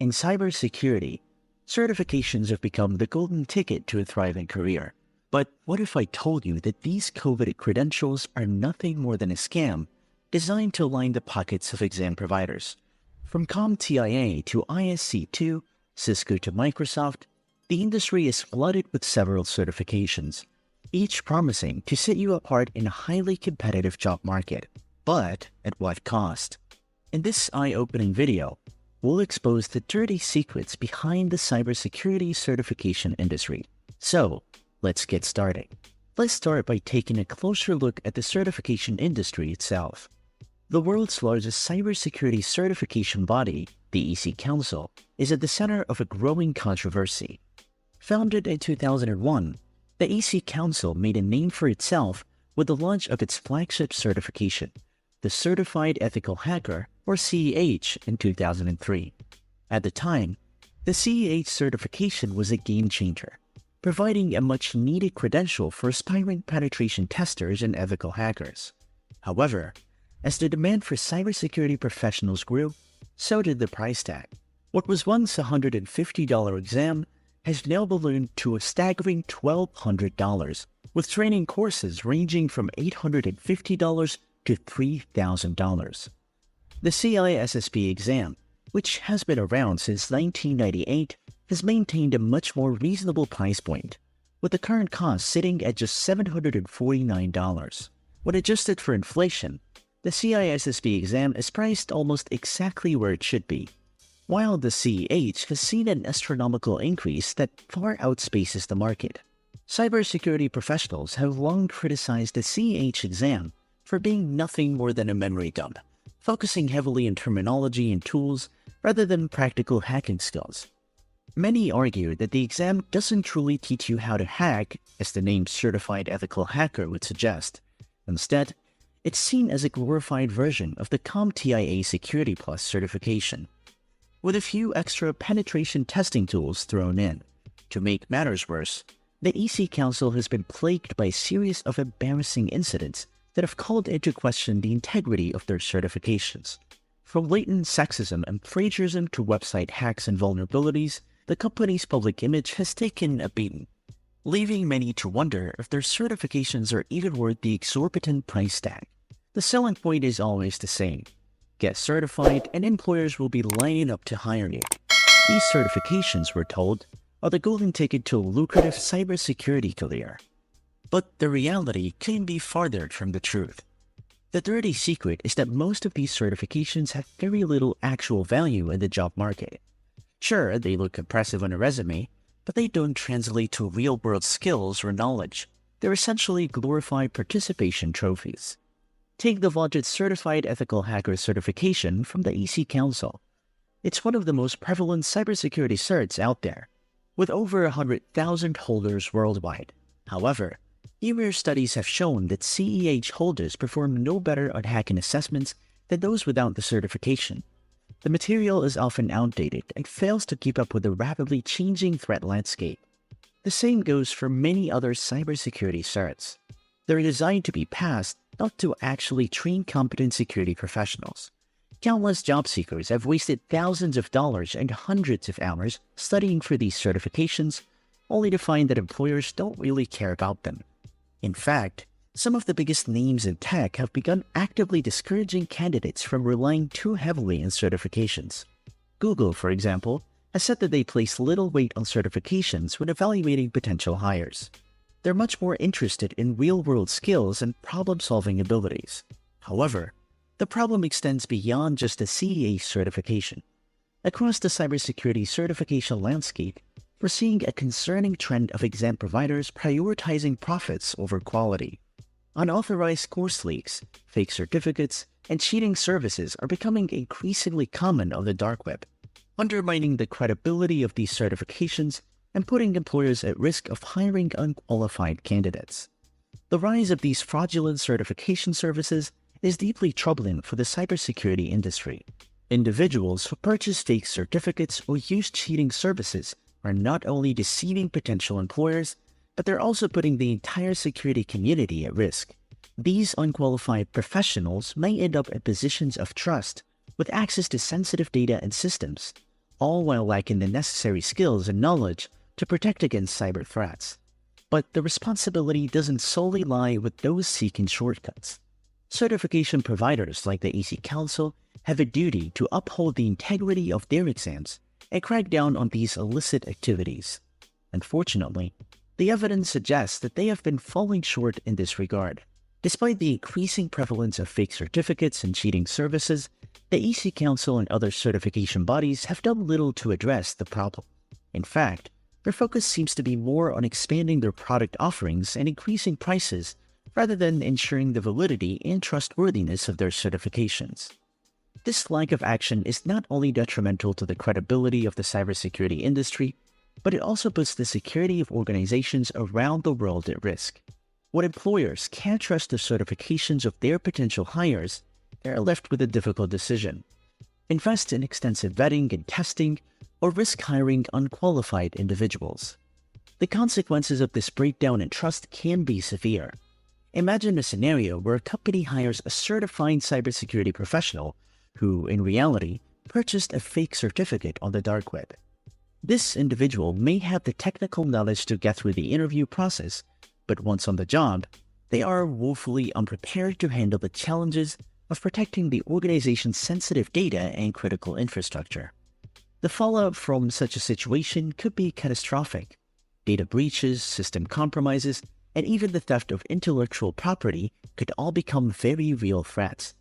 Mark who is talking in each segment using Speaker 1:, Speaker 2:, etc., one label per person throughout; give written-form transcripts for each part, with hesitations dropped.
Speaker 1: In cybersecurity, certifications have become the golden ticket to a thriving career. But what if I told you that these coveted credentials are nothing more than a scam designed to line the pockets of exam providers? From CompTIA to ISC2, Cisco to Microsoft, the industry is flooded with several certifications, each promising to set you apart in a highly competitive job market. But at what cost? In this eye-opening video, we'll expose the dirty secrets behind the cybersecurity certification industry. So, let's get started. Let's start by taking a closer look at the certification industry itself. The world's largest cybersecurity certification body, the EC Council, is at the center of a growing controversy. Founded in 2001, the EC Council made a name for itself with the launch of its flagship certification, the Certified Ethical Hacker, or CEH, in 2003. At the time, the CEH certification was a game-changer, providing a much-needed credential for aspiring penetration testers and ethical hackers. However, as the demand for cybersecurity professionals grew, so did the price tag. What was once a $150 exam has now ballooned to a staggering $1,200, with training courses ranging from $850 to $3,000. The CISSP exam, which has been around since 1998, has maintained a much more reasonable price point, with the current cost sitting at just $749. When adjusted for inflation, the CISSP exam is priced almost exactly where it should be, while the CEH has seen an astronomical increase that far outspaces the market. Cybersecurity professionals have long criticized the CEH exam for being nothing more than a memory dump, focusing heavily on terminology and tools rather than practical hacking skills. Many argue that the exam doesn't truly teach you how to hack, as the name Certified Ethical Hacker would suggest. Instead, it's seen as a glorified version of the CompTIA Security Plus certification, with a few extra penetration testing tools thrown in. To make matters worse, the EC Council has been plagued by a series of embarrassing incidents that have called into question the integrity of their certifications. From latent sexism and plagiarism to website hacks and vulnerabilities, the company's public image has taken a beating, leaving many to wonder if their certifications are even worth the exorbitant price tag. The selling point is always the same: get certified and employers will be lining up to hire you. These certifications, we're told, are the golden ticket to a lucrative cybersecurity career. But the reality couldn't be farther from the truth. The dirty secret is that most of these certifications have very little actual value in the job market. Sure, they look impressive on a resume, but they don't translate to real-world skills or knowledge. They're essentially glorified participation trophies. Take the vaunted Certified Ethical Hacker certification from the EC Council. It's one of the most prevalent cybersecurity certs out there, with over 100,000 holders worldwide. However, numerous studies have shown that CEH holders perform no better on hacking assessments than those without the certification. The material is often outdated and fails to keep up with the rapidly changing threat landscape. The same goes for many other cybersecurity certs. They're designed to be passed, not to actually train competent security professionals. Countless job seekers have wasted thousands of dollars and hundreds of hours studying for these certifications, only to find that employers don't really care about them. In fact, some of the biggest names in tech have begun actively discouraging candidates from relying too heavily on certifications. Google, for example, has said that they place little weight on certifications when evaluating potential hires. They're much more interested in real-world skills and problem-solving abilities. However, the problem extends beyond just the CEH certification. Across the cybersecurity certification landscape, we're seeing a concerning trend of exam providers prioritizing profits over quality. Unauthorized course leaks, fake certificates, and cheating services are becoming increasingly common on the dark web, undermining the credibility of these certifications and putting employers at risk of hiring unqualified candidates. The rise of these fraudulent certification services is deeply troubling for the cybersecurity industry. Individuals who purchase fake certificates or use cheating services are not only deceiving potential employers, but they're also putting the entire security community at risk. These unqualified professionals may end up in positions of trust with access to sensitive data and systems, all while lacking the necessary skills and knowledge to protect against cyber threats. But the responsibility doesn't solely lie with those seeking shortcuts. Certification providers like the EC Council have a duty to uphold the integrity of their exams and crack down on these illicit activities. Unfortunately, the evidence suggests that they have been falling short in this regard. Despite the increasing prevalence of fake certificates and cheating services, the EC Council and other certification bodies have done little to address the problem. In fact, their focus seems to be more on expanding their product offerings and increasing prices rather than ensuring the validity and trustworthiness of their certifications. This lack of action is not only detrimental to the credibility of the cybersecurity industry, but it also puts the security of organizations around the world at risk. When employers can't trust the certifications of their potential hires, they are left with a difficult decision: invest in extensive vetting and testing, or risk hiring unqualified individuals. The consequences of this breakdown in trust can be severe. Imagine a scenario where a company hires a certified cybersecurity professional who, in reality, purchased a fake certificate on the dark web. This individual may have the technical knowledge to get through the interview process, but once on the job, they are woefully unprepared to handle the challenges of protecting the organization's sensitive data and critical infrastructure. The fallout from such a situation could be catastrophic. Data breaches, system compromises, and even the theft of intellectual property could all become very real threats.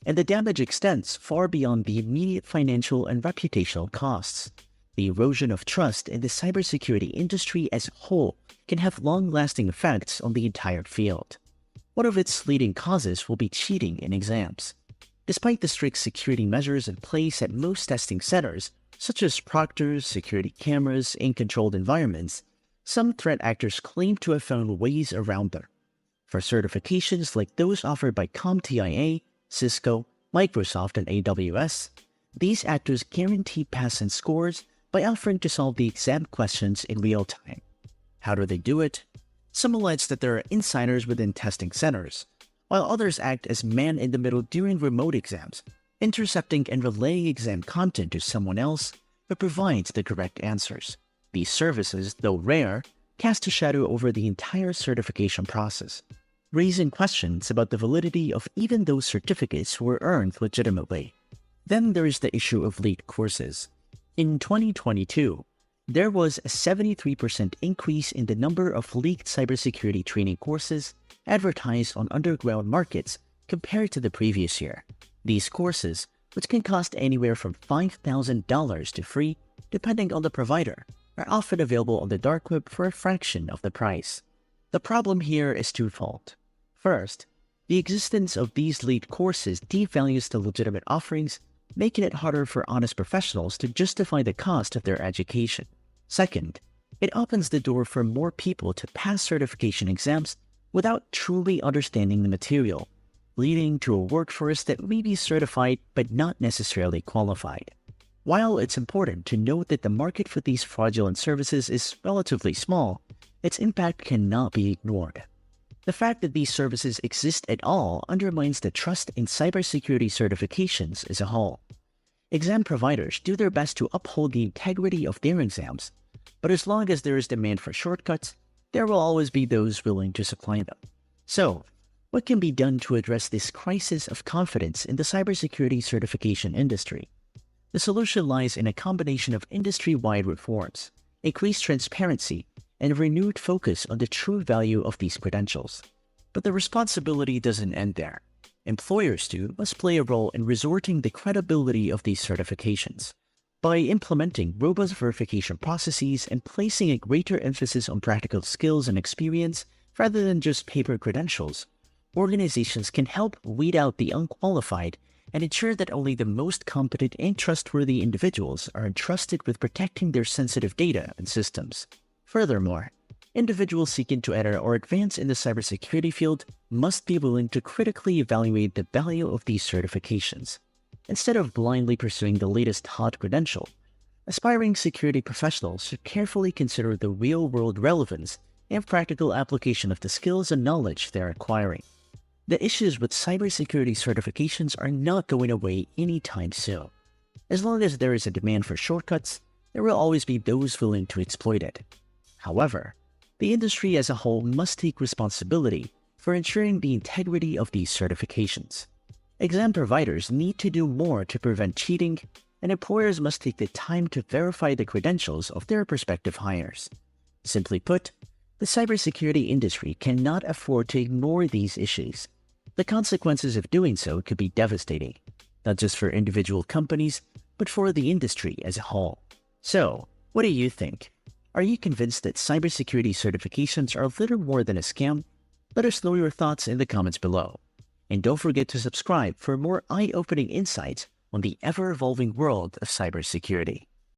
Speaker 1: And the damage extends far beyond the immediate financial and reputational costs. The erosion of trust in the cybersecurity industry as a whole can have long-lasting effects on the entire field. One of its leading causes will be cheating in exams. Despite the strict security measures in place at most testing centers, such as proctors, security cameras, and controlled environments, some threat actors claim to have found ways around them. For certifications like those offered by CompTIA, Cisco, Microsoft, and AWS, these actors guarantee passing scores by offering to solve the exam questions in real time. How do they do it? Some allege that there are insiders within testing centers, while others act as man-in-the-middle during remote exams, intercepting and relaying exam content to someone else who provides the correct answers. These services, though rare, cast a shadow over the entire certification process, raising questions about the validity of even those certificates were earned legitimately. Then there is the issue of leaked courses. In 2022, there was a 73% increase in the number of leaked cybersecurity training courses advertised on underground markets compared to the previous year. These courses, which can cost anywhere from $5,000 to free, depending on the provider, are often available on the dark web for a fraction of the price. The problem here is twofold. First, the existence of these leaked courses devalues the legitimate offerings, making it harder for honest professionals to justify the cost of their education. Second, it opens the door for more people to pass certification exams without truly understanding the material, leading to a workforce that may be certified but not necessarily qualified. While it's important to note that the market for these fraudulent services is relatively small, its impact cannot be ignored. The fact that these services exist at all undermines the trust in cybersecurity certifications as a whole. Exam providers do their best to uphold the integrity of their exams, but as long as there is demand for shortcuts, there will always be those willing to supply them. So, what can be done to address this crisis of confidence in the cybersecurity certification industry? The solution lies in a combination of industry-wide reforms, increased transparency, and a renewed focus on the true value of these credentials. But the responsibility doesn't end there. Employers, too, must play a role in resorting the credibility of these certifications. By implementing robust verification processes and placing a greater emphasis on practical skills and experience rather than just paper credentials, organizations can help weed out the unqualified and ensure that only the most competent and trustworthy individuals are entrusted with protecting their sensitive data and systems. Furthermore, individuals seeking to enter or advance in the cybersecurity field must be willing to critically evaluate the value of these certifications. Instead of blindly pursuing the latest hot credential, aspiring security professionals should carefully consider the real-world relevance and practical application of the skills and knowledge they're acquiring. The issues with cybersecurity certifications are not going away anytime soon. As long as there is a demand for shortcuts, there will always be those willing to exploit it. However, the industry as a whole must take responsibility for ensuring the integrity of these certifications. Exam providers need to do more to prevent cheating, and employers must take the time to verify the credentials of their prospective hires. Simply put, the cybersecurity industry cannot afford to ignore these issues. The consequences of doing so could be devastating, not just for individual companies, but for the industry as a whole. So, what do you think? Are you convinced that cybersecurity certifications are little more than a scam? Let us know your thoughts in the comments below. And don't forget to subscribe for more eye-opening insights on the ever-evolving world of cybersecurity.